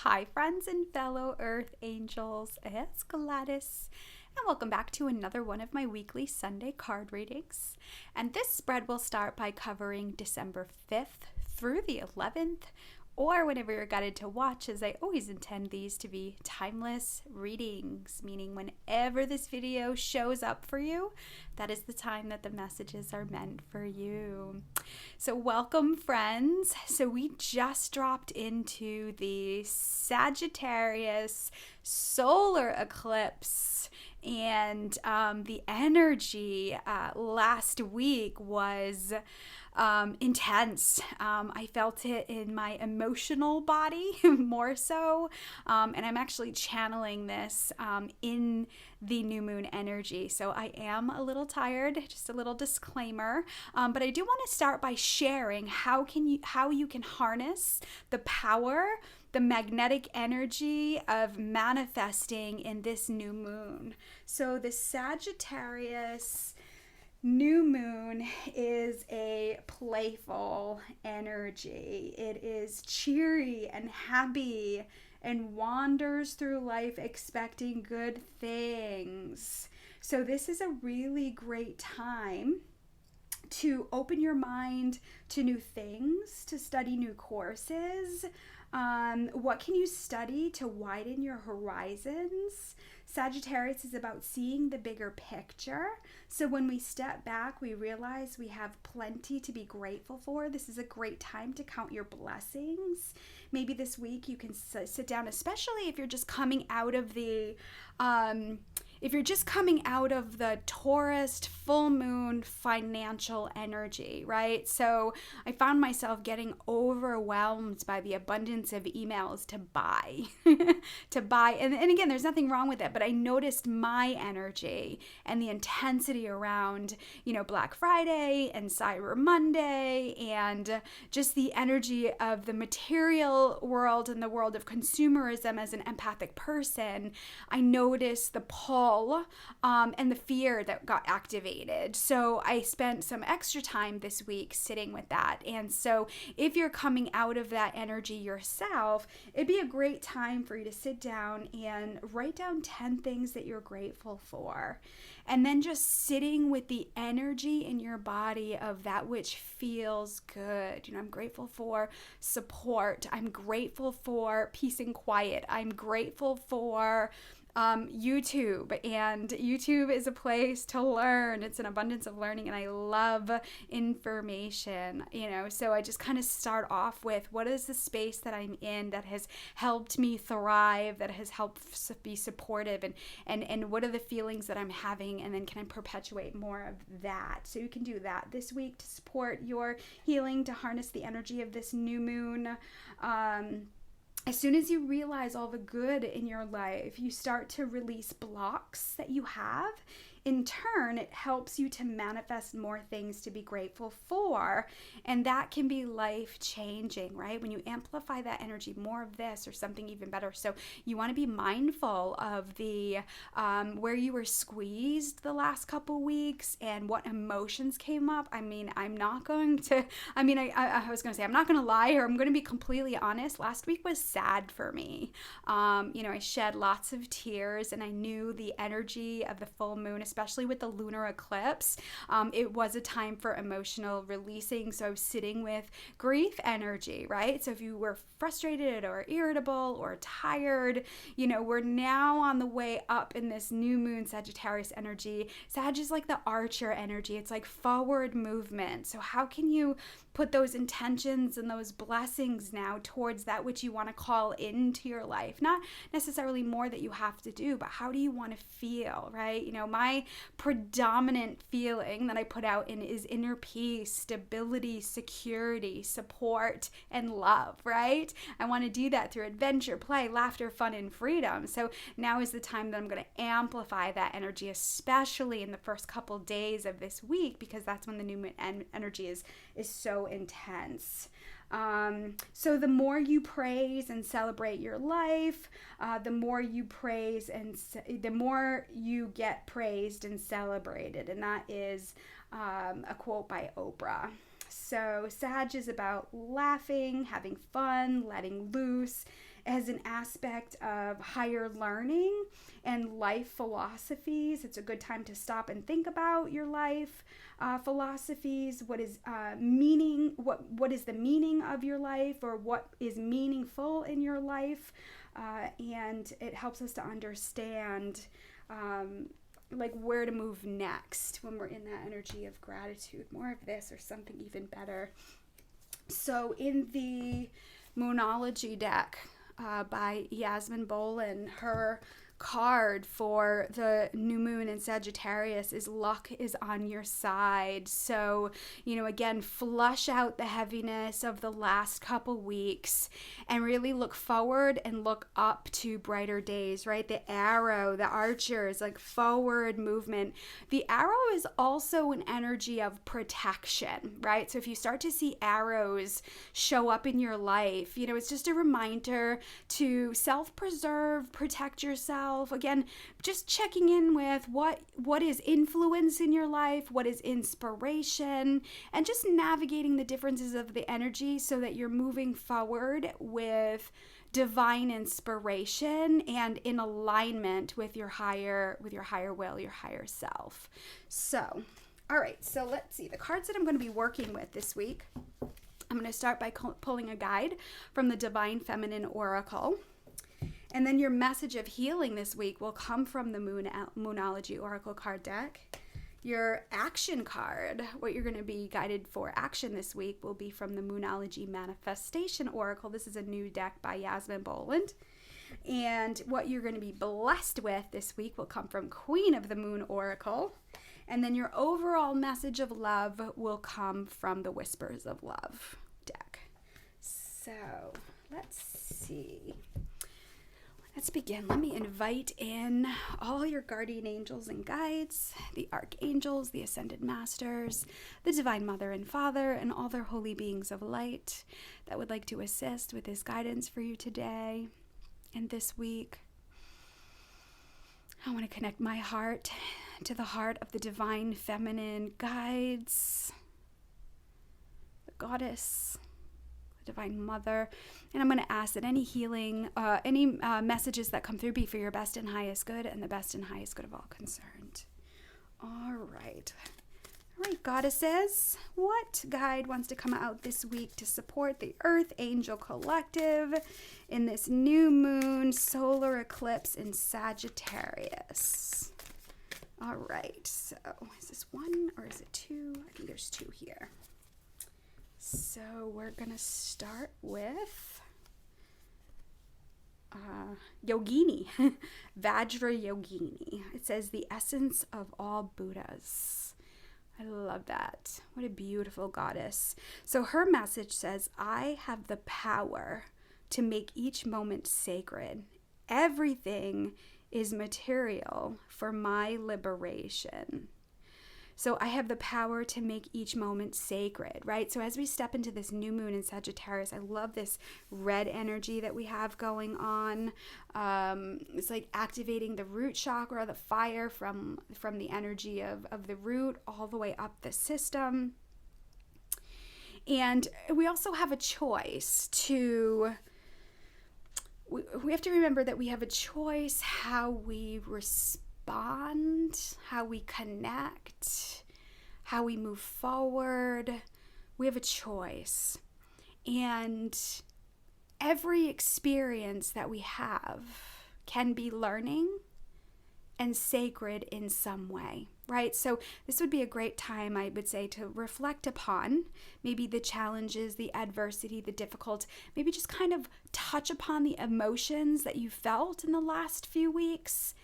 Hi friends and fellow Earth Angels, it's Gladys, and welcome back to another one of my weekly Sunday card readings. And this spread will start by covering December 5th through the 11th, or whenever you're guided to watch, as I always intend these to be timeless readings, meaning whenever this video shows up for you, that is the time that the messages are meant for you. So welcome, friends. So we just dropped into the Sagittarius solar eclipse, and the energy last week was intense. I felt it in my emotional body more so, and I'm actually channeling this in the new moon energy. So I am a little tired, just a little disclaimer, but I do want to start by sharing how you can harness the power, the magnetic energy of manifesting in this new moon. So the Sagittarius new moon is a playful energy. It is cheery and happy and wanders through life expecting good things. So this is a really great time to open your mind to new things, to study new courses. What can you study to widen your horizons? Sagittarius is about seeing the bigger picture. So when we step back, we realize we have plenty to be grateful for. This is a great time to count your blessings. Maybe this week you can sit down, especially if you're just coming out of the Taurus full moon financial energy, right? So I found myself getting overwhelmed by the abundance of emails to buy, and again, there's nothing wrong with it, but I noticed my energy and the intensity around, Black Friday and Cyber Monday, and just the energy of the material world and the world of consumerism. As an empathic person, I noticed the pull and the fear that got activated. So I spent some extra time this week sitting with that. And so if you're coming out of that energy yourself, it'd be a great time for you to sit down and write down 10 things that you're grateful for. And then just sitting with the energy in your body of that which feels good. I'm grateful for support. I'm grateful for peace and quiet. I'm grateful for YouTube, and YouTube is a place to learn. It's an abundance of learning, and I love information, so I just kind of start off with what is the space that I'm in that has helped me thrive, that has helped be supportive, and what are the feelings that I'm having, and then can I perpetuate more of that. So you can do that this week to support your healing, to harness the energy of this new moon. As soon as you realize all the good in your life, you start to release blocks that you have. In turn, it helps you to manifest more things to be grateful for, and that can be life-changing, right? When you amplify that energy, more of this or something even better. So you want to be mindful of the where you were squeezed the last couple weeks and what emotions came up. I was going to say, I'm not going to lie, or I'm going to be completely honest. Last week was sad for me. I shed lots of tears, and I knew the energy of the full moon, especially with the lunar eclipse, it was a time for emotional releasing. So I was sitting with grief energy, right? So if you were frustrated or irritable or tired, we're now on the way up in this new moon Sagittarius energy. Sag is like the archer energy. It's like forward movement. So how can you put those intentions and those blessings now towards that which you want to call into your life? Not necessarily more that you have to do, but how do you want to feel, right? My predominant feeling that I put out is inner peace, stability, security, support, and love, right? I want to do that through adventure, play, laughter, fun, and freedom. So now is the time that I'm going to amplify that energy, especially in the first couple days of this week, because that's when the new moon energy is so intense. So the more you praise and celebrate your life, the more you praise and the more you get praised and celebrated. And that is a quote by Oprah. So Sag is about laughing, having fun, letting loose. It has an aspect of higher learning and life philosophies. It's a good time to stop and think about your life philosophies. What is meaning? What is the meaning of your life, or what is meaningful in your life? And it helps us to understand like where to move next when we're in that energy of gratitude. More of this or something even better. So in the Moonology deck by Yasmin Bolin, her card for the new moon in Sagittarius is luck is on your side. So, again, flush out the heaviness of the last couple weeks and really look forward and look up to brighter days, right? The arrow, the archer is like forward movement. The arrow is also an energy of protection, right? So if you start to see arrows show up in your life, it's just a reminder to self-preserve, protect yourself. Again, just checking in with what is influence in your life, what is inspiration, and just navigating the differences of the energy so that you're moving forward with divine inspiration and in alignment with your higher will, your higher self. So, all right, so let's see the cards that I'm going to be working with this week. I'm going to start by pulling a guide from the Divine Feminine Oracle. And then your message of healing this week will come from the Moonology Oracle card deck. Your action card, what you're going to be guided for action this week, will be from the Moonology Manifestation Oracle. This is a new deck by Yasmin Boland. And what you're going to be blessed with this week will come from Queen of the Moon Oracle. And then your overall message of love will come from the Whispers of Love deck. So let's see. Let's begin. Let me invite in all your guardian angels and guides, the archangels, the ascended masters, the divine mother and father, and all their holy beings of light that would like to assist with this guidance for you today and this week. I want to connect my heart to the heart of the divine feminine guides, the goddess, Divine Mother, and I'm going to ask that any healing, any messages that come through be for your best and highest good and the best and highest good of all concerned. All right, goddesses, what guide wants to come out this week to support the EarthAngel Collective in this new moon solar eclipse in Sagittarius? All right, so is this one or is it two? I think there's two here. So we're going to start with Yogini, Vajra Yogini. It says the essence of all Buddhas. I love that. What a beautiful goddess. So her message says, I have the power to make each moment sacred. Everything is material for my liberation. So I have the power to make each moment sacred, right? So as we step into this new moon in Sagittarius, I love this red energy that we have going on. It's like activating the root chakra, the fire from the energy of the root all the way up the system. And we also have a choice to... We have to remember that we have a choice how we respond, how we connect, how we move forward. We have a choice. And every experience that we have can be learning and sacred in some way, right? So this would be a great time, I would say, to reflect upon maybe the challenges, the adversity, the difficult, maybe just kind of touch upon the emotions that you felt in the last few weeks,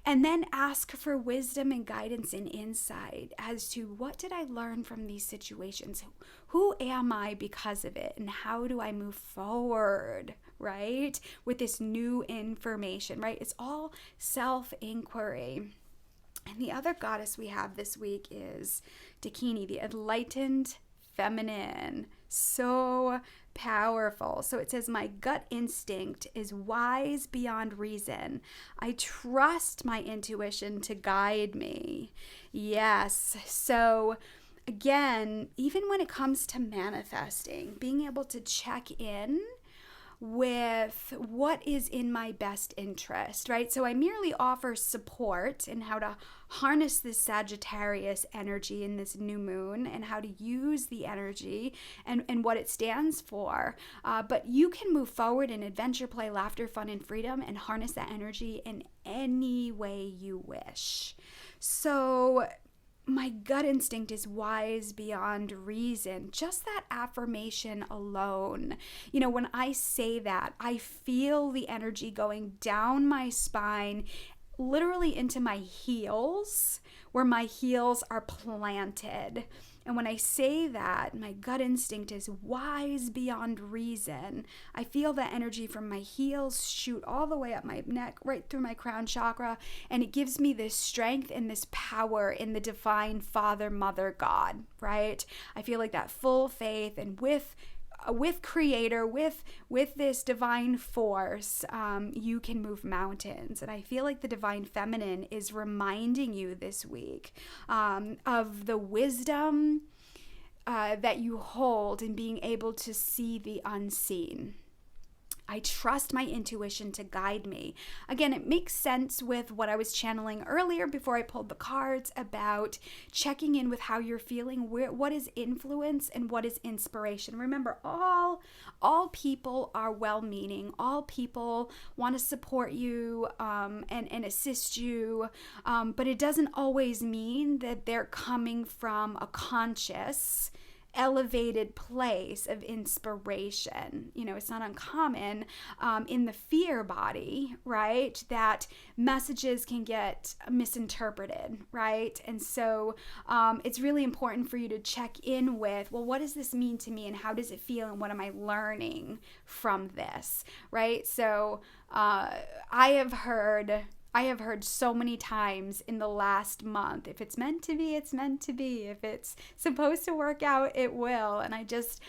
and then ask for wisdom and guidance and insight as to what did I learn from these situations? Who am I because of it? And how do I move forward, right? With this new information, right? It's all self-inquiry. And the other goddess we have this week is Dikini, the Enlightened Feminine. So powerful. So it says, my gut instinct is wise beyond reason. I trust my intuition to guide me. Yes. So again, even when it comes to manifesting, being able to check in with what is in my best interest, right? So I merely offer support in how to harness this Sagittarius energy in this new moon and how to use the energy and what it stands for. But you can move forward in adventure, play, laughter, fun, and freedom and harness that energy in any way you wish. So my gut instinct is wise beyond reason. Just that affirmation alone. You know, when I say that, I feel the energy going down my spine, literally into my heels, where my heels are planted. And when I say that, my gut instinct is wise beyond reason. I feel that energy from my heels shoot all the way up my neck, right through my crown chakra, and it gives me this strength and this power in the divine Father, Mother, God, right? I feel like that full faith, and with Creator, with this divine force, you can move mountains. And I feel like the divine feminine is reminding you this week of the wisdom that you hold in being able to see the unseen. I trust my intuition to guide me. Again, it makes sense with what I was channeling earlier before I pulled the cards about checking in with how you're feeling, what is influence and what is inspiration. Remember, all people are well-meaning. All people want to support you and assist you, but it doesn't always mean that they're coming from a conscious, elevated place of inspiration. You know, it's not uncommon in the fear body, right, that messages can get misinterpreted, right? And so it's really important for you to check in with, well, what does this mean to me and how does it feel and what am I learning from this, right? So I have heard so many times in the last month, if it's meant to be, it's meant to be. If it's supposed to work out, it will. And I just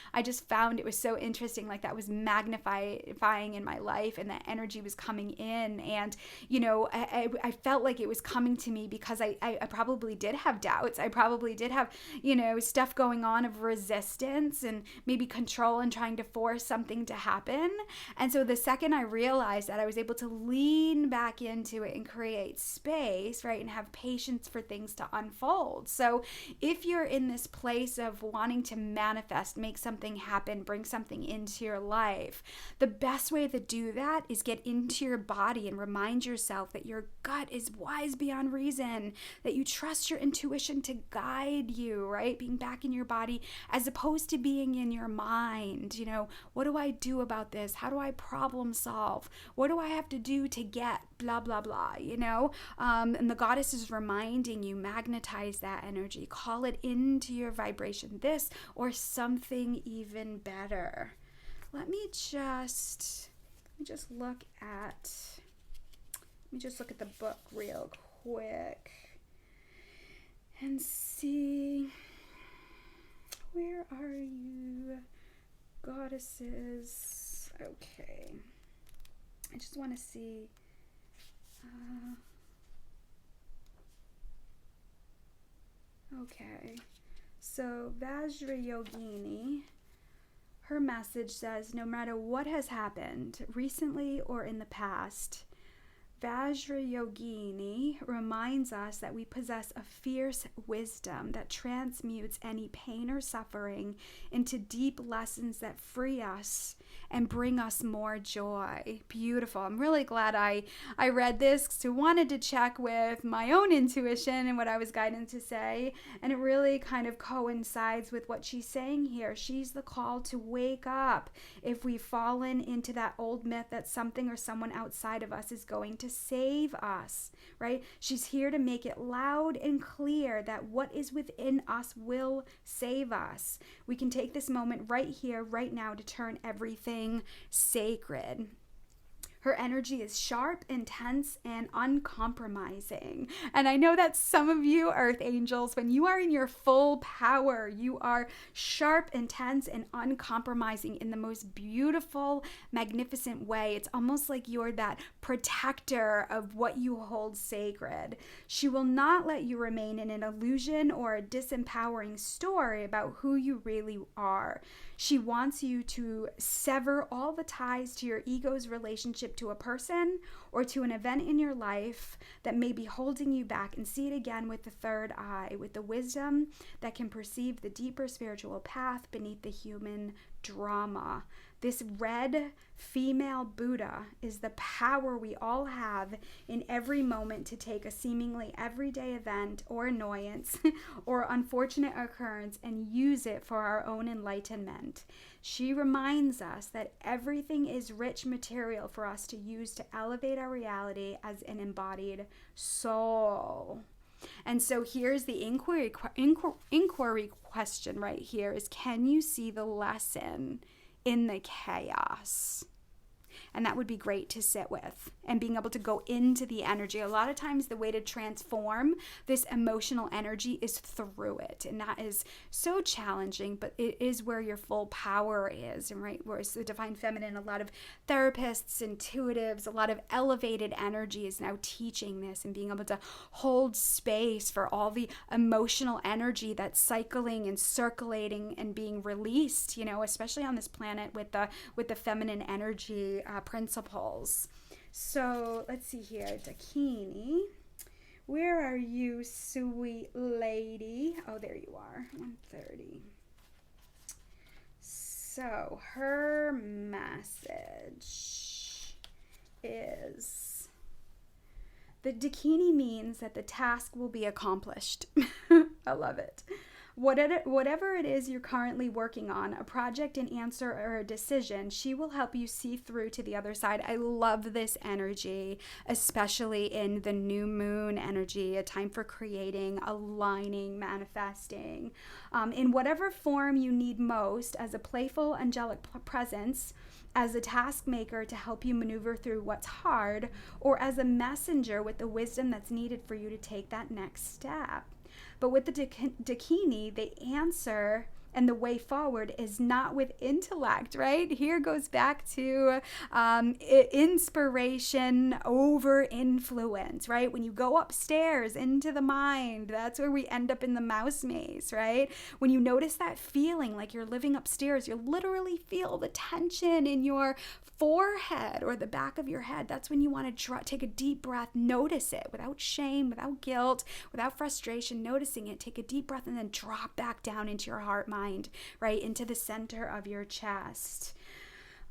found it was so interesting. Like, that was magnifying in my life, and that energy was coming in. And, you know, I felt like it was coming to me because I probably did have doubts. I probably did have, you know, stuff going on of resistance and maybe control and trying to force something to happen. And so the second I realized that, I was able to lean back into it and create space, right, and have patience for things to unfold. So if you're in this place of wanting to manifest, make something happen, bring something into your life, the best way to do that is get into your body and remind yourself that your gut is wise beyond reason, that you trust your intuition to guide you, right, being back in your body as opposed to being in your mind. You know, what do I do about this? How do I problem solve? What do I have to do to get blah, blah, blah, you know? And the goddess is reminding you, magnetize that energy, call it into your vibration, this or something even better. Let me just look at the book real quick and see, where are you, goddesses? Okay, I just want to see. Okay, so Vajrayogini, her message says, no matter what has happened, recently or in the past, Vajrayogini reminds us that we possess a fierce wisdom that transmutes any pain or suffering into deep lessons that free us and bring us more joy. Beautiful. I'm really glad I read this, because I wanted to check with my own intuition and what I was guided to say, and it really kind of coincides with what she's saying here. She's the call to wake up if we've fallen into that old myth that something or someone outside of us is going to save us, right? She's here to make it loud and clear that what is within us will save us. We can take this moment right here, right now, to turn everything sacred. Her energy is sharp, intense, and uncompromising. And I know that some of you Earth Angels, when you are in your full power, you are sharp, intense, and uncompromising in the most beautiful, magnificent way. It's almost like you're that protector of what you hold sacred. She will not let you remain in an illusion or a disempowering story about who you really are. She wants you to sever all the ties to your ego's relationship to a person or to an event in your life that may be holding you back, and see it again with the third eye, with the wisdom that can perceive the deeper spiritual path beneath the human drama. This red female Buddha is the power we all have in every moment to take a seemingly everyday event or annoyance or unfortunate occurrence and use it for our own enlightenment. She reminds us that everything is rich material for us to use to elevate our reality as an embodied soul. And so here's the inquiry question right here is, can you see the lesson in the chaos? And that would be great to sit with and being able to go into the energy. A lot of times the way to transform this emotional energy is through it. And that is so challenging, but it is where your full power is. And right, whereas the divine feminine, a lot of therapists, intuitives, a lot of elevated energy is now teaching this and being able to hold space for all the emotional energy that's cycling and circulating and being released, especially on this planet with the feminine energy principles. So let's see here, Dikini, where are you, sweet lady? Oh, there you are, 130. So her message is, the Dikini means that the task will be accomplished. I love it. Whatever it is you're currently working on, a project, an answer, or a decision, she will help you see through to the other side. I love this energy, especially in the new moon energy, a time for creating, aligning, manifesting. In whatever form you need most, as a playful, angelic presence, as a task maker to help you maneuver through what's hard, or as a messenger with the wisdom that's needed for you to take that next step. But with the Dikini, the answer and the way forward is not with intellect, right? Here goes back to inspiration over influence, right? When you go upstairs into the mind, that's where we end up in the mouse maze, right? When you notice that feeling like you're living upstairs, you literally feel the tension in your forehead or the back of your head. That's when you want to take a deep breath, notice it without shame, without guilt, without frustration, noticing it. Take a deep breath and then drop back down into your heart mind, right into the center of your chest.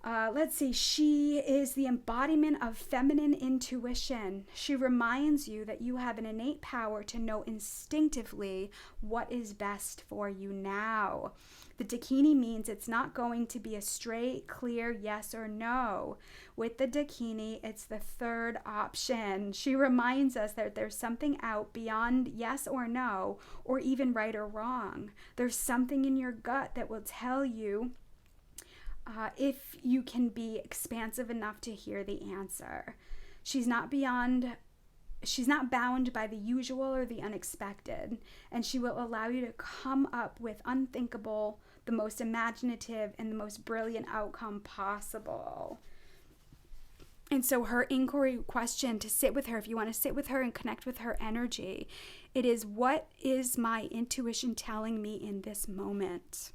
Let's see, she is the embodiment of feminine intuition. She reminds you that you have an innate power to know instinctively what is best for you now. The Dikini means it's not going to be a straight, clear yes or no. With the Dikini, it's the third option. She reminds us that there's something out beyond yes or no, or even right or wrong. There's something in your gut that will tell you if you can be expansive enough to hear the answer. She's not bound by the usual or the unexpected, and she will allow you to come up with unthinkable, the most imaginative, and the most brilliant outcome possible. And so her inquiry question to sit with her, if you want to sit with her and connect with her energy, it is, what is my intuition telling me in this moment?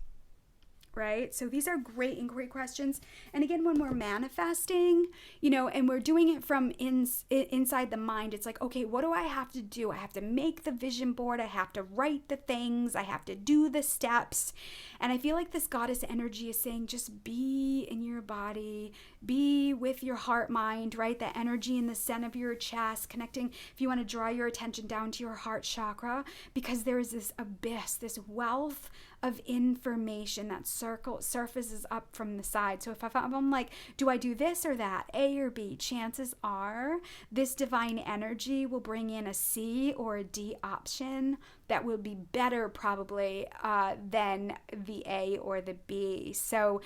Right? So these are great inquiry questions. And again, when we're manifesting, and we're doing it from inside the mind, it's like, okay, what do I have to do? I have to make the vision board. I have to write the things. I have to do the steps. And I feel like this goddess energy is saying, just be in your body, be with your heart mind, right? The energy in the center of your chest, connecting, if you want to draw your attention down to your heart chakra, because there is this abyss, this wealth of information that surfaces up from the side. So if I'm like, do I do this or that, A or B, chances are this divine energy will bring in a C or a D option that will be better probably than the A or the B. So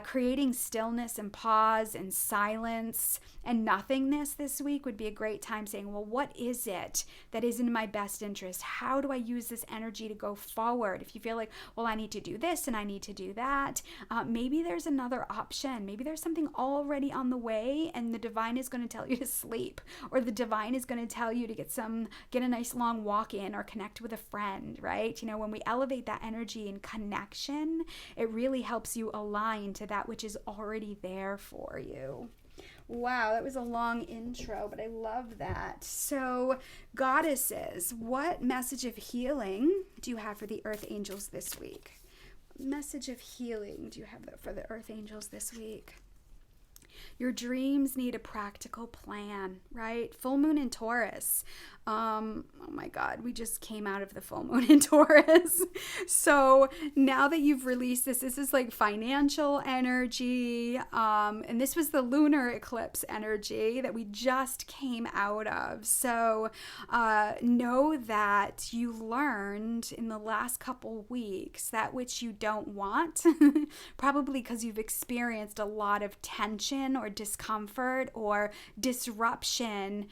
creating stillness and pause and silence and nothingness this week would be a great time, saying, well, what is it that is in my best interest? How do I use this energy to go forward? If you feel like, well, I need to do this and I need to do that, maybe there's another option. Maybe there's something already on the way, and the divine is going to tell you to sleep, or the divine is going to tell you to get a nice long walk in or connect with a friend, right? When we elevate that energy and connection, it really helps you align to that which is already there for you. Wow, that was a long intro, but I love that. So, goddesses, what message of healing do you have for the Earth Angels this week? What message of healing do you have for the Earth Angels this week? Your dreams need a practical plan, right? Full moon in Taurus. Oh my God, we just came out of the full moon in Taurus. So now that you've released this is like financial energy. And this was the lunar eclipse energy that we just came out of. So know that you learned in the last couple weeks that which you don't want, probably because you've experienced a lot of tension or discomfort or disruption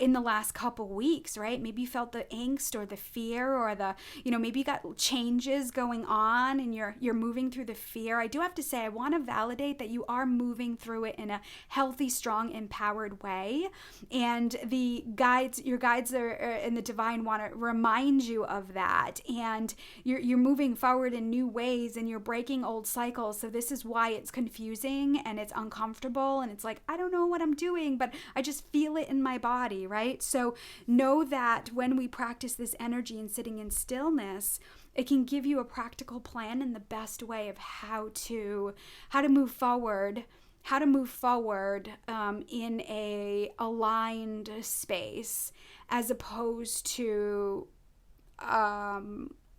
in the last couple weeks, right? Maybe you felt the angst or the fear or the, maybe you got changes going on and you're moving through the fear. I do have to say, I want to validate that you are moving through it in a healthy, strong, empowered way. And your guides are in the divine want to remind you of that. And you're moving forward in new ways and you're breaking old cycles. So this is why it's confusing and it's uncomfortable. And it's like, I don't know what I'm doing, but I just feel it in my body, right? So know that when we practice this energy and sitting in stillness, it can give you a practical plan and the best way of how to move forward, in a aligned space, as opposed to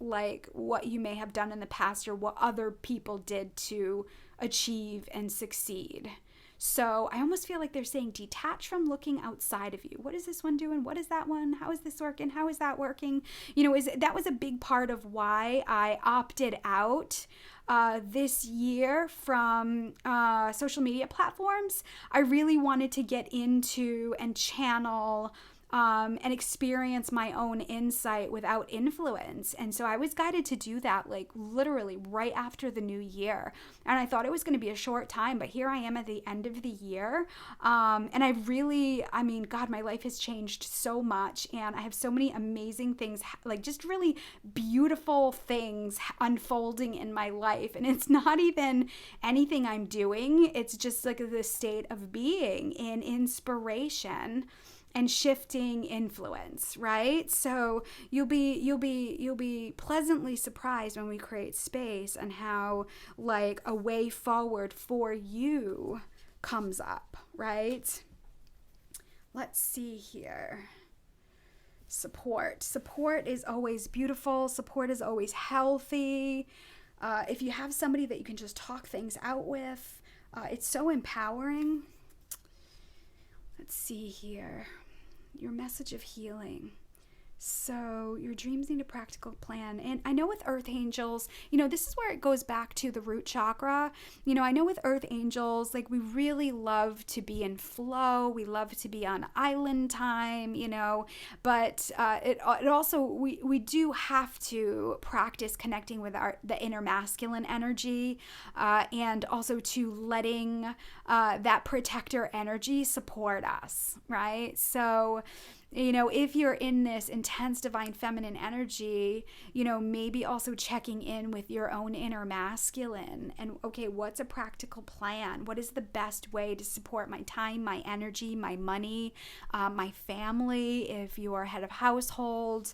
like what you may have done in the past or what other people did to achieve and succeed. So I almost feel like they're saying detach from looking outside of you. What is this one doing? What is that one? How is this working? How is that working? That was a big part of why I opted out this year from social media platforms. I really wanted to get into and channel and experience my own insight without influence. And so I was guided to do that like literally right after the new year. And I thought it was going to be a short time, but here I am at the end of the year. And God, my life has changed so much. And I have so many amazing things, like just really beautiful things unfolding in my life. And it's not even anything I'm doing. It's just like the state of being in inspiration and shifting influence, right? So you'll be pleasantly surprised when we create space and how like a way forward for you comes up, right? Let's see here. Support is always beautiful. Support is always healthy. If you have somebody that you can just talk things out with, it's so empowering. Let's see here. Your message of healing. So your dreams need a practical plan. And I know with Earth Angels, this is where it goes back to the root chakra. I know with Earth Angels, like we really love to be in flow. We love to be on island time, but it also, we do have to practice connecting with the inner masculine energy and also to letting that protector energy support us, right? So if you're in this intense divine feminine energy, maybe also checking in with your own inner masculine and, okay, what's a practical plan? What is the best way to support my time, my energy, my money, my family? If you are head of household,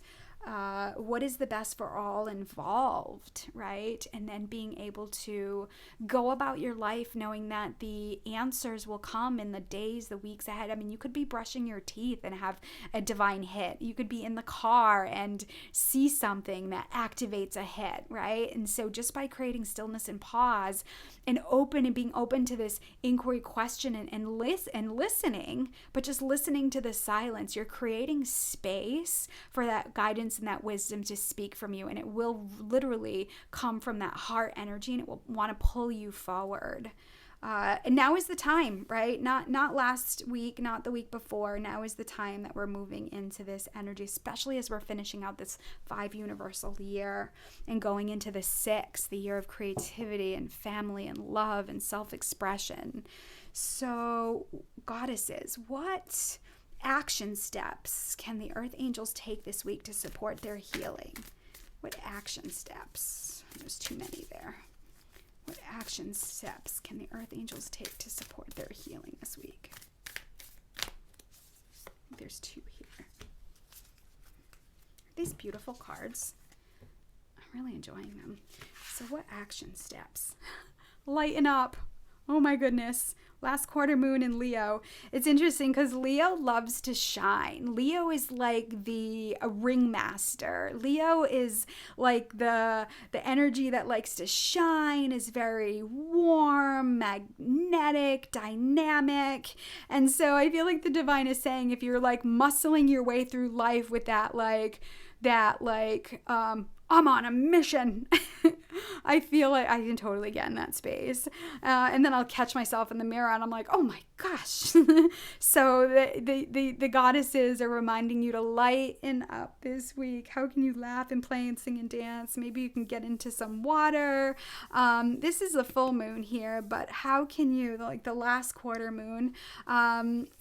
what is the best for all involved, right? And then being able to go about your life knowing that the answers will come in the days, the weeks ahead. I mean, you could be brushing your teeth and have a divine hit. You could be in the car and see something that activates a hit, right? And so just by creating stillness and pause and being open to this inquiry, question, and listening, but just listening to the silence, you're creating space for that guidance guidance and that wisdom to speak from you, and it will literally come from that heart energy, and it will want to pull you forward. And now is the time, right? Not last week, not the week before. Now is the time that we're moving into this energy, especially as we're finishing out this 5 universal year and going into the 6, the year of creativity and family and love and self-expression. So, goddesses, what action steps can the Earth Angels take this week to support their healing? What action steps? There's too many there. What action steps can the Earth Angels take to support their healing this week? There's 2 here. These beautiful cards. I'm really enjoying them. So what action steps? Lighten up. Oh my goodness. Last quarter moon in Leo. It's interesting because Leo loves to shine. Leo is like a ringmaster. Leo is like the energy that likes to shine, is very warm, magnetic, dynamic. And so I feel like the divine is saying, if you're like muscling your way through life with that I'm on a mission. I feel like I can totally get in that space. And then I'll catch myself in the mirror and I'm like, oh my gosh. So the goddesses are reminding you to lighten up this week. How can you laugh and play and sing and dance? Maybe you can get into some water. This is a full moon here, but how can you, like the last quarter moon,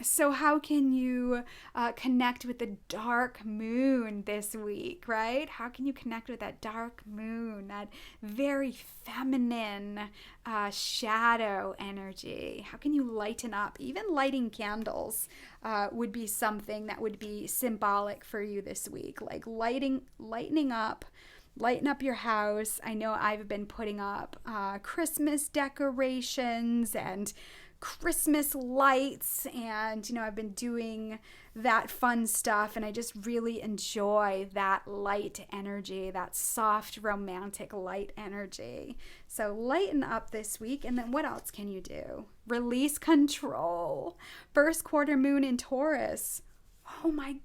so how can you connect with the dark moon this week, right? How can you connect with that dark moon, that very feminine shadow energy? How can you lighten up? Even lighting candles would be something that would be symbolic for you this week, like lightening up. Lighten up your house. I know I've been putting up Christmas decorations and Christmas lights, and I've been doing that fun stuff, and I just really enjoy that light energy, that soft romantic light energy. So lighten up this week. And then what else can you do? Release control. First quarter moon in Taurus. Oh my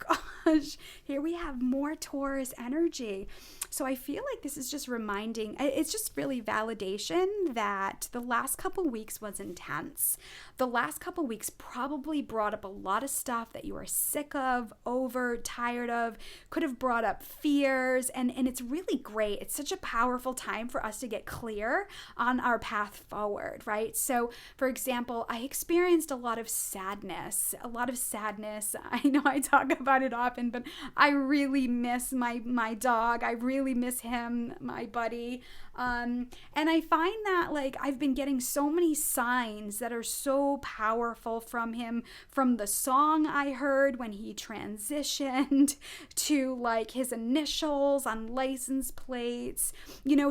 gosh, here we have more Taurus energy. So I feel like this is just reminding, it's just really validation that the last couple weeks was intense. The last couple weeks probably brought up a lot of stuff that you are sick of, over, tired of, could have brought up fears, and it's really great. It's such a powerful time for us to get clear on our path forward, right? So for example, I experienced a lot of sadness. I know I talk about it often, but I really miss my dog. I really miss him, my buddy. And I find that like I've been getting so many signs that are so powerful from him, from the song I heard when he transitioned to like his initials on license plates,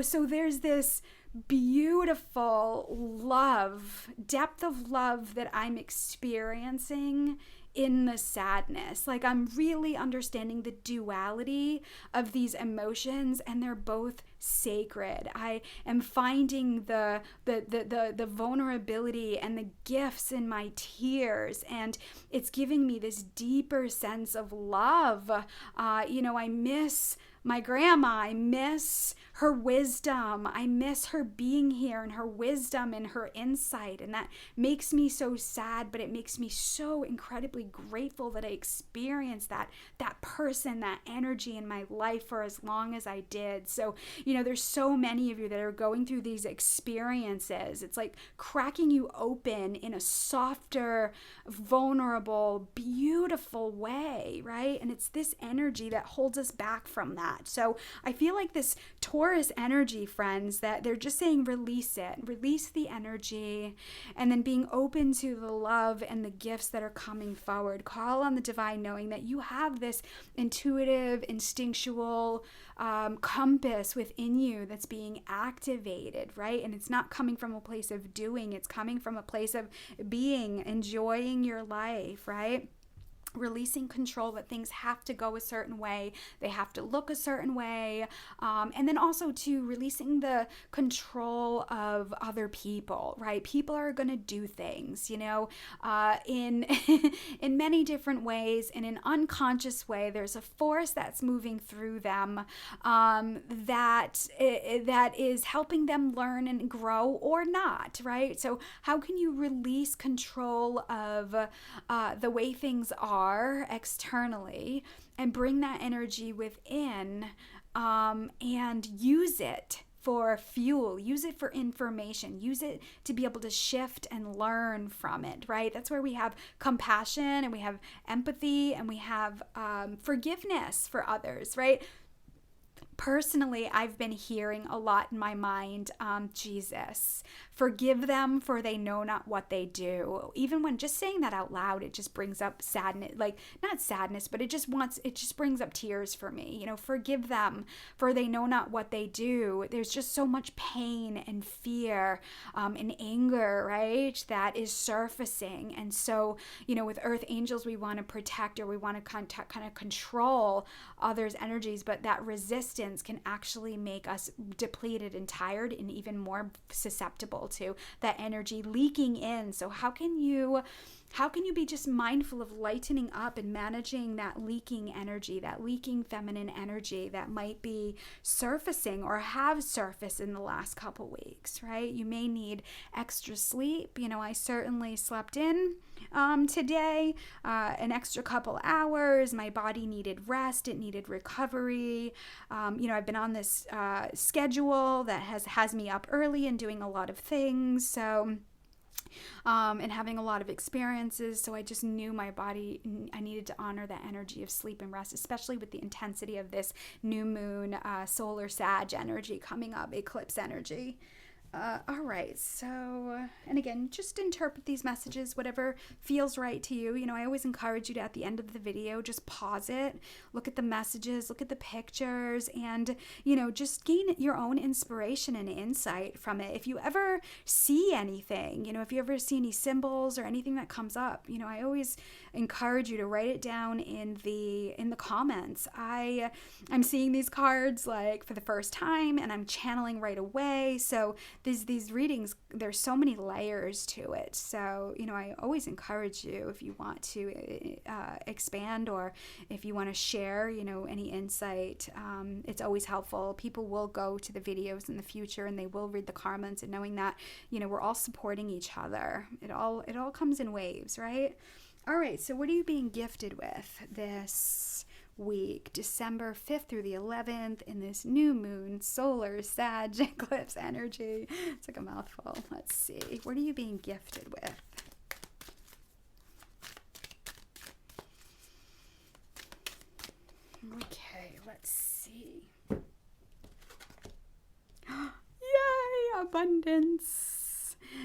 so there's this beautiful love, depth of love that I'm experiencing in the sadness. Like I'm really understanding the duality of these emotions, and they're both sacred. I am finding the vulnerability and the gifts in my tears, and it's giving me this deeper sense of love. I miss my grandma. I miss her wisdom. I miss her being here and her wisdom and her insight. And that makes me so sad, but it makes me so incredibly grateful that I experienced that person, that energy in my life for as long as I did. So, there's so many of you that are going through these experiences. It's like cracking you open in a softer, vulnerable, beautiful way, right? And it's this energy that holds us back from that. So I feel like this Taurus energy, friends, that they're just saying release it, release the energy, and then being open to the love and the gifts that are coming forward. Call on the divine, knowing that you have this intuitive, instinctual compass within you that's being activated, right? And it's not coming from a place of doing, it's coming from a place of being, enjoying your life, right? releasing control, that things have to go a certain way, they have to look a certain way, and then also to releasing the control of other people, right? People are going to do things, in in many different ways. In an unconscious way, there's a force that's moving through them, that is helping them learn and grow or not, right? So how can you release control of the way things are externally and bring that energy within, and use it for fuel, use it for information, use it to be able to shift and learn from it, right? That's where we have compassion and we have empathy and we have forgiveness for others, right? Personally, I've been hearing a lot in my mind, Jesus, forgive them for they know not what they do. Even when just saying that out loud, it just brings up sadness, like not sadness, but it just brings up tears for me. Forgive them for they know not what they do. There's just so much pain and fear, and anger, right? That is surfacing. And so, with Earth Angels, we want to protect, or we want to kind of control others' energies, but that resistance can actually make us depleted and tired and even more susceptible to that energy leaking in. So how can you be just mindful of lightening up and managing that leaking energy, that leaking feminine energy that might be surfacing or have surfaced in the last couple weeks, right? You may need extra sleep. I certainly slept in today, an extra couple hours. My body needed rest. It needed recovery. I've been on this schedule that has me up early and doing a lot of things. So and having a lot of experiences. So I just knew my body, I needed to honor that energy of sleep and rest, especially with the intensity of this new moon, solar Sag energy coming up, eclipse energy. All right, so, and again, just interpret these messages, whatever feels right to you. I always encourage you to, at the end of the video, just pause it, look at the messages, look at the pictures, and, just gain your own inspiration and insight from it. If you ever see anything, if you ever see any symbols or anything that comes up, I always encourage you to write it down in the comments. I'm seeing these cards like for the first time, and I'm channeling right away. So these readings, there's so many layers to it. So, I always encourage you, if you want to expand, or if you want to share, any insight, it's always helpful. People will go to the videos in the future and they will read the comments, and knowing that, we're all supporting each other. It all comes in waves, right? All right, so what are you being gifted with this week, December 5th through the 11th, in this new moon, solar, Sag, eclipse energy? It's like a mouthful. Let's see. What are you being gifted with? Okay, let's see. Yay, abundance.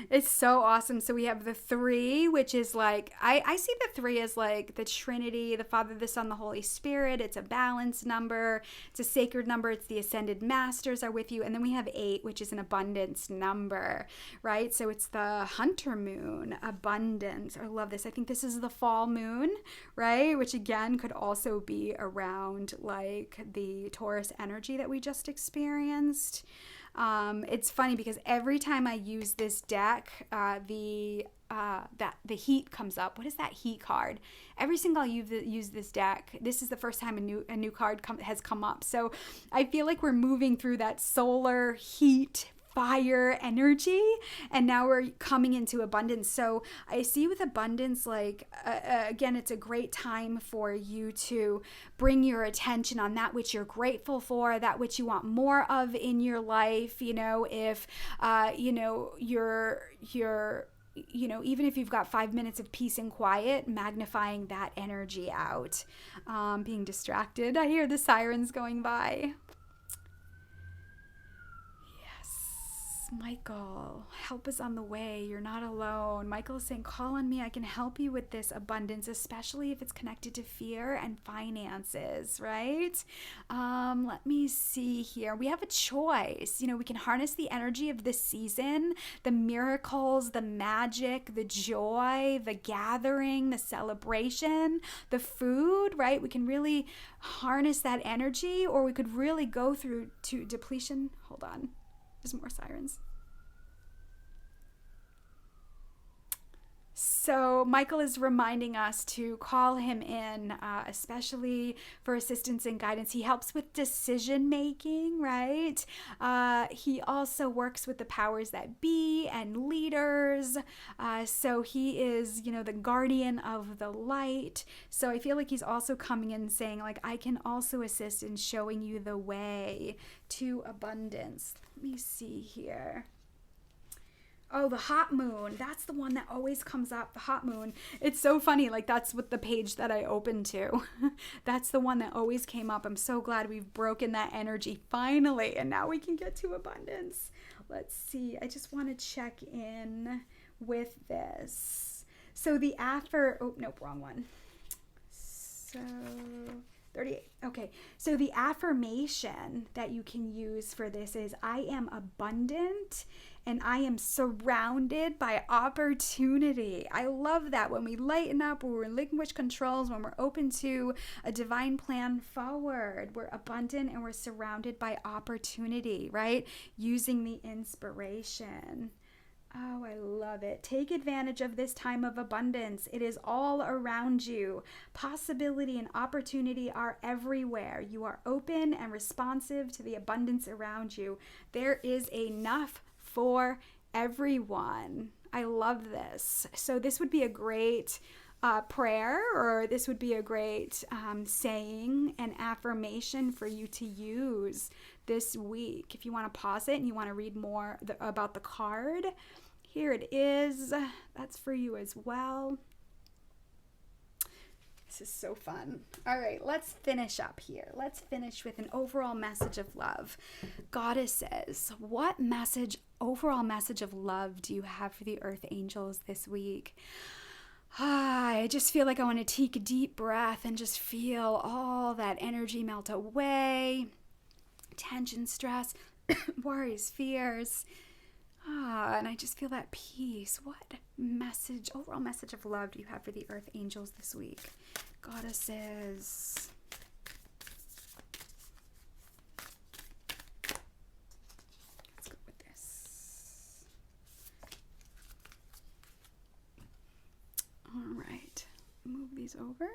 It's so awesome. So we have the 3, which is like, I see the 3 as like the Trinity, the Father, the Son, the Holy Spirit. It's a balanced number. It's a sacred number. It's the Ascended Masters are with you. And then we have 8, which is an abundance number, right? So it's the Hunter Moon, abundance. I love this. I think this is the fall moon, right? Which again could also be around like the Taurus energy that we just experienced. It's funny because every time I use this deck, the heat comes up. What is that heat card? Every single I use this deck, this is the first time a new card has come up. So I feel like we're moving through that solar heat, fire energy, and now we're coming into abundance. So I see with abundance, like again, it's a great time for you to bring your attention on that which you're grateful for, that which you want more of in your life. If you're even if you've got 5 minutes of peace and quiet, magnifying that energy out, being distracted. I hear the sirens going by. Michael, help is on the way. You're not alone. Michael is saying, call on me. I can help you with this abundance, especially if it's connected to fear and finances, right? Let me see here. We have a choice. We can harness the energy of this season, the miracles, the magic, the joy, the gathering, the celebration, the food, right? We can really harness that energy, or we could really go through to depletion. Hold on. There's more sirens. So Michael is reminding us to call him in, especially for assistance and guidance. He helps with decision making, right? He also works with the powers that be and leaders. So he is, the guardian of the light. So I feel like he's also coming in saying, like, I can also assist in showing you the way to abundance. Let me see here. Oh, the hot moon. That's the one that always comes up, the hot moon. It's so funny. Like, that's what the page that I opened to. That's the one that always came up. I'm so glad we've broken that energy finally. And now we can get to abundance. Let's see. I just want to check in with this. So the oh, nope, wrong one. So 38. Okay. So the affirmation that you can use for this is, I am abundant and I am surrounded by opportunity. I love that. When we lighten up, when we relinquish controls, when we're open to a divine plan forward, we're abundant and we're surrounded by opportunity, right? Using the inspiration. Oh, I love it. Take advantage of this time of abundance. It is all around you. Possibility and opportunity are everywhere. You are open and responsive to the abundance around you. There is enough for everyone. I love this. So this would be a great prayer, or this would be a great saying and affirmation for you to use this week. If you want to pause it and you want to read more about the card, here it is. That's for you as well. This is so fun. All right, let's finish up here. Let's finish with an overall message of love. Goddesses, what overall message of love do you have for the Earth Angels this week? I just feel like I want to take a deep breath and just feel all that energy melt away. Tension, stress, worries, fears. And I just feel that peace. What overall message of love do you have for the Earth Angels this week? Goddesses. Let's go with this. All right. Move these over.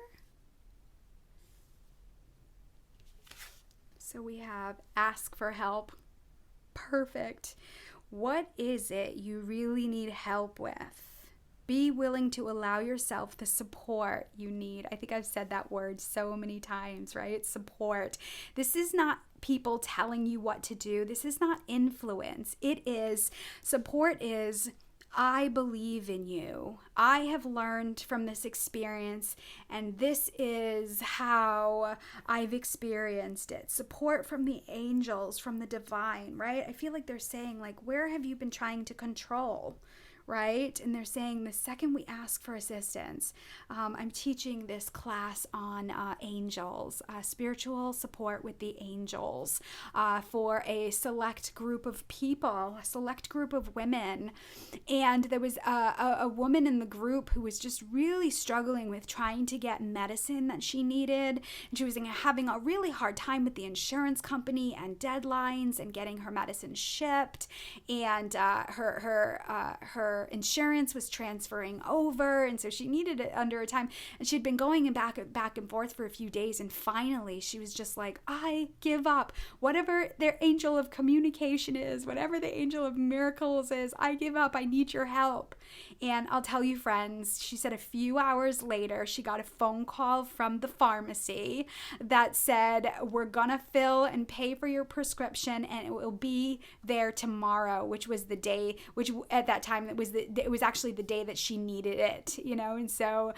So we have ask for help. Perfect. What is it you really need help with? Be willing to allow yourself the support you need. I think I've said that word so many times, right? Support. This is not people telling you what to do. This is not influence. Support is, I believe in you. I have learned from this experience, and this is how I've experienced it. Support from the angels, from the divine, right? I feel like they're saying, like, where have you been trying to control? Right? And they're saying the second we ask for assistance, I'm teaching this class on angels, spiritual support with the angels for a select group of people, a select group of women. And there was a woman in the group who was just really struggling with trying to get medicine that she needed. And she was having a really hard time with the insurance company and deadlines and getting her medicine shipped. And her insurance was transferring over, and so she needed it under a time, and she'd been going back and forth for a few days, and finally she was just like, I give up. Whatever their angel of communication is, whatever the angel of miracles is, I give up. I need your help. And I'll tell you, friends, she said a few hours later she got a phone call from the pharmacy that said, we're gonna fill and pay for your prescription, and it will be there tomorrow, which was the day, which at that time it was actually the day that she needed it, and so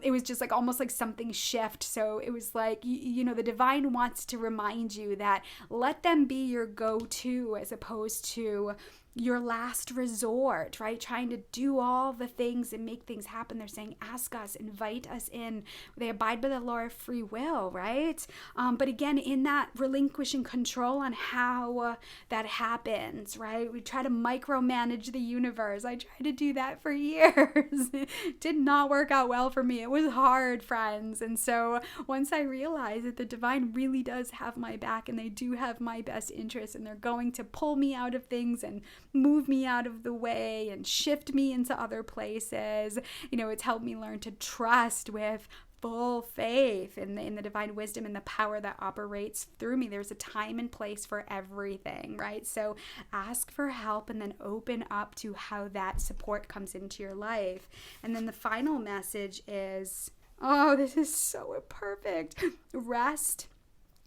it was just like almost like something shift. So it was like, the divine wants to remind you that let them be your go-to, as opposed to your last resort, right? Trying to do all the things and make things happen. They're saying, ask us, invite us in. They abide by the law of free will, right? But again, in that relinquishing control on how that happens, right? We try to micromanage the universe. I tried to do that for years. It did not work out well for me. It was hard, friends. And so once I realized that the divine really does have my back and they do have my best interest and they're going to pull me out of things and move me out of the way and shift me into other places, it's helped me learn to trust with full faith in the divine wisdom and the power that operates through me. There's a time and place for everything, right? So ask for help and then open up to how that support comes into your life. And then the final message is, oh, this is so perfect. Rest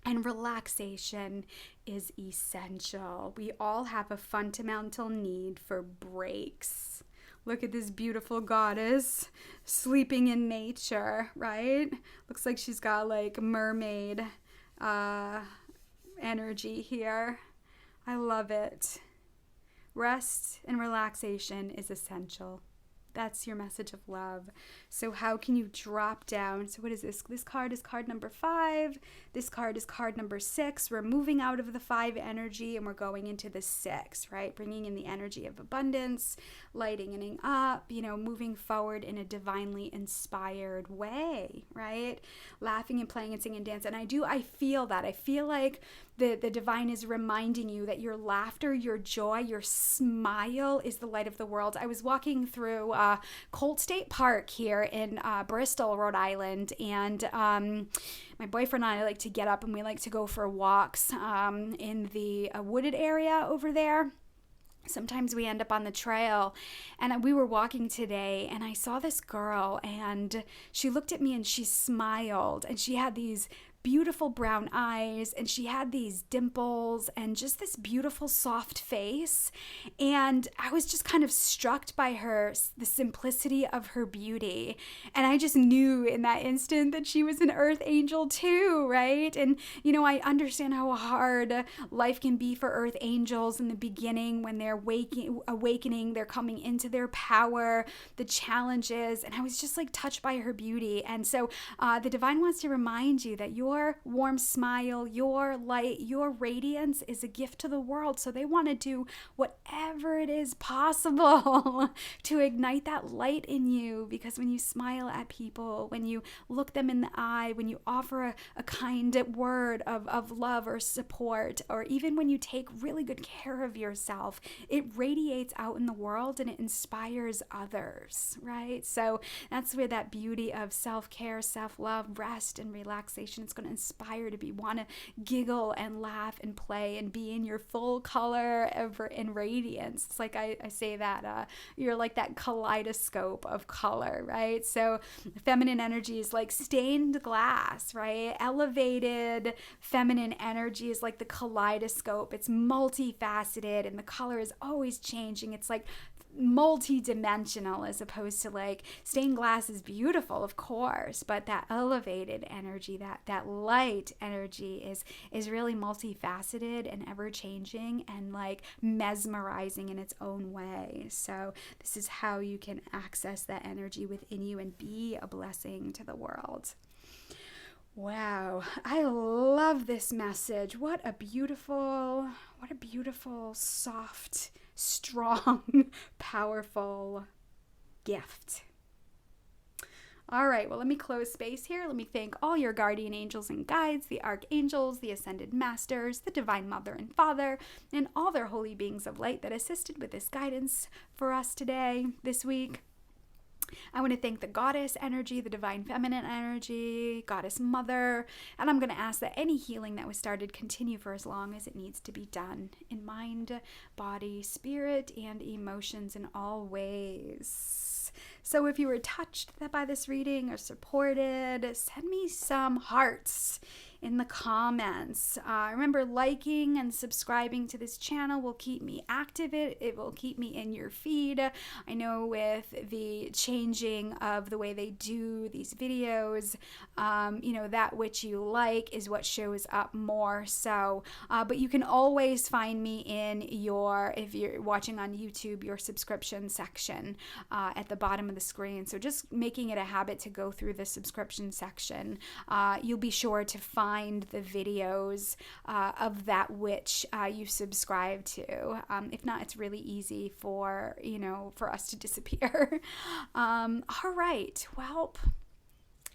and relaxation is essential. We all have a fundamental need for breaks. Look at this beautiful goddess sleeping in nature, right? Looks like she's got like mermaid energy here. I love it. Rest and relaxation is essential. That's your message of love. So how can you drop down? So what is this? This card is card number 5. This card is card number 6. We're moving out of the 5 energy and we're going into the 6, right? Bringing in the energy of abundance, lightening up, moving forward in a divinely inspired way, right? Laughing and playing and singing and dancing. And I feel that. I feel like the divine is reminding you that your laughter, your joy, your smile is the light of the world. I was walking through Colt State Park here in Bristol, Rhode Island, and my boyfriend and I like to get up and we like to go for walks in the wooded area over there. Sometimes we end up on the trail, and we were walking today and I saw this girl and she looked at me and she smiled and she had these beautiful brown eyes and she had these dimples and just this beautiful soft face, and I was just kind of struck by the simplicity of her beauty, and I just knew in that instant that she was an earth angel too, right? And I understand how hard life can be for earth angels in the beginning when they're awakening, they're coming into their power, the challenges, and I was just like touched by her beauty. And so the divine wants to remind you that your warm smile, your light, your radiance is a gift to the world. So they want to do whatever it is possible to ignite that light in you, because when you smile at people, when you look them in the eye, when you offer a kind word of love or support, or even when you take really good care of yourself, it radiates out in the world and it inspires others, right? So that's where that beauty of self-care, self-love, rest, and relaxation is going to inspire to want to giggle and laugh and play and be in your full color and radiance. It's like I say that you're like that kaleidoscope of color, right? So feminine energy is like stained glass, right? Elevated feminine energy is like the kaleidoscope. It's multifaceted and the color is always changing. It's like multi-dimensional, as opposed to like stained glass is beautiful, of course, but that elevated energy, that light energy is really multifaceted and ever-changing and like mesmerizing in its own way. So this is how you can access that energy within you and be a blessing to the world. Wow, I love this message. What a beautiful, soft, strong, powerful gift. All right, well, let me close space here. Let me thank all your guardian angels and guides, the archangels, the ascended masters, the divine mother and father, and all their holy beings of light that assisted with this guidance for us today, this week. I want to thank the goddess energy, the divine feminine energy, goddess mother, and I'm going to ask that any healing that was started continue for as long as it needs to be done in mind, body, spirit, and emotions in all ways. So if you were touched by this reading or supported, send me some hearts in the comments. Remember, liking and subscribing to this channel will keep me active. It will keep me in your feed. I know with the changing of the way they do these videos, that which you like is what shows up more. So, but you can always find me in if you're watching on YouTube, your subscription section at the bottom of the screen. So just making it a habit to go through the subscription section. You'll be sure to find the videos of that which you subscribe to. If not, it's really easy for us to disappear. All right. Well,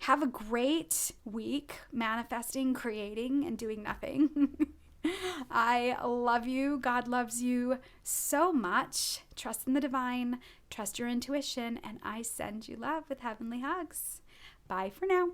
have a great week manifesting, creating, and doing nothing. I love you. God loves you so much. Trust in the divine, trust your intuition, and I send you love with heavenly hugs. Bye for now.